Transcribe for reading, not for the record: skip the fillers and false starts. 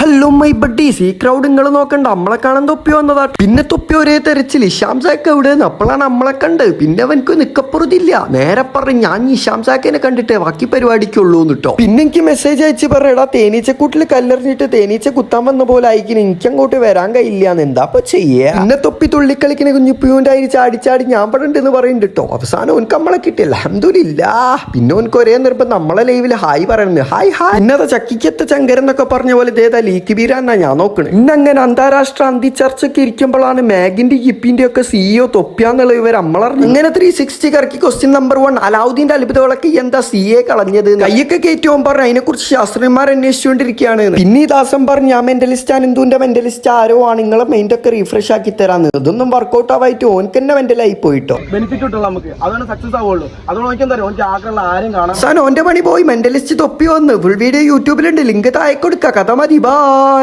Hello my buddies, ഈ crowd നിങ്ങൾ നോക്കണ്ട, നമ്മളെ കാണാൻ തൊപ്പി വന്നതാ. പിന്നെ തൊപ്പി ഒരേ തെരച്ചിൽ ഇഷാം സാക്ക് എവിടെയെന്ന് അപ്പോഴാണ് നമ്മളെ കണ്ട്. പിന്നെ അവനക്ക് നിക്കപ്പുറത്തില്ല. നേരെ പറഞ്ഞു ഞാൻ ഇഷാം സാക്കിനെ കണ്ടിട്ടേ ബാക്കി പരിപാടിക്കുള്ളൂ എന്നിട്ടോ. പിന്നെ എനിക്ക് മെസ്സേജ് അയച്ച് പറയടാ, തേനീച്ചക്കൂട്ടിൽ കല്ലെറിഞ്ഞിട്ട് തേനീച്ച കുത്താൻ വന്ന പോലെ അയക്കുന്നു, എനിക്ക് അങ്ങോട്ട് വരാൻ കഴിയില്ലാന്ന്. എന്താ ഇപ്പൊ ചെയ്യേ? പിന്നെ തൊപ്പി തുള്ളിക്കളിക്കുന്ന കുഞ്ഞുപ്പിയൂന്റെ അരി ചാടി ഞാൻ പടണ്ടെന്ന് പറയുന്നുണ്ട് കേട്ടോ. അവസാനം ഓനക്ക് നമ്മളെ കിട്ടിയല്ല, അൽഹംദുലില്ലാ. പിന്നെ ഓനക്ക് ഒരേ നിർബന്ധം നമ്മളെ ലൈവില് ഹായ് പറയുന്നത്. Hi hi. ഇന്നത്തെ ചക്കിക്കത്തെ ചങ്കരൻ എന്നൊക്കെ പറഞ്ഞ പോലെ ഇതേതാ ലീക്ക് ബീരാന്നാ ഞാൻ നോക്കണേ. ഇന്നങ്ങനെ അന്താരാഷ്ട്ര അന്തിച്ചർച്ചയ്ക്ക് ഇരിക്കുമ്പോഴാണ് മാഗിന്റെ യിപ്പിന്റെ ഒക്കെ CEO തൊപ്പിയാന്നുള്ള ഇവർ നമ്മളറിഞ്ഞു. ഇങ്ങനെ 360 കറക്കി ക്വസ്റ്റ്യൻ നമ്പർ 1, അലാവുദ്ദീന്റെ അത്ഭുതങ്ങളൊക്കെ എന്താ CA കളഞ്ഞത്? കയ്യൊക്കെ കയറ്റുവാൻ പറഞ്ഞ അതിനെ കുറിച്ച് ശാസ്ത്രജ്ഞന്മാർ അന്വേഷിച്ചുകൊണ്ടിരിക്കുകയാണ്. പിന്നെ ഈ ദാസം പറഞ്ഞു ഞാൻ മെന്റലിസ്റ്റ് ആണ്, എന്തുന്റെ മെന്റലിസ്റ്റ് ആരോ ആണ്, നിങ്ങളെ മൈൻഡ് ഒക്കെ റീഫ്രഷ് ആക്കി തരാന്ന്. ഇതൊന്നും വർക്ക്ഔട്ട് ആവായിട്ട് ഓനക്ക് തന്നെ മെന്റലായി പോയിട്ടോ. ബെനിഫിറ്റ് കിട്ടുള്ളൂ നമുക്ക്, അതാണ് സക്സസ് ആവുള്ളൂ. അതുകൊണ്ട് നോക്കിയാൽ തരും ഓൻ്റെ ആഗ്രഹമുള്ള ആരും കാണാം. അവസാനം ഓന്റെ പണി പോയി, മെന്റലിസ്റ്റ് തൊപ്പി വന്ന്. ഫുൾ വീഡിയോ യൂട്യൂബിലുണ്ട്, ലിങ്ക് താഴെ കൊടുക്കുക. കഥ മതി, ബൈ.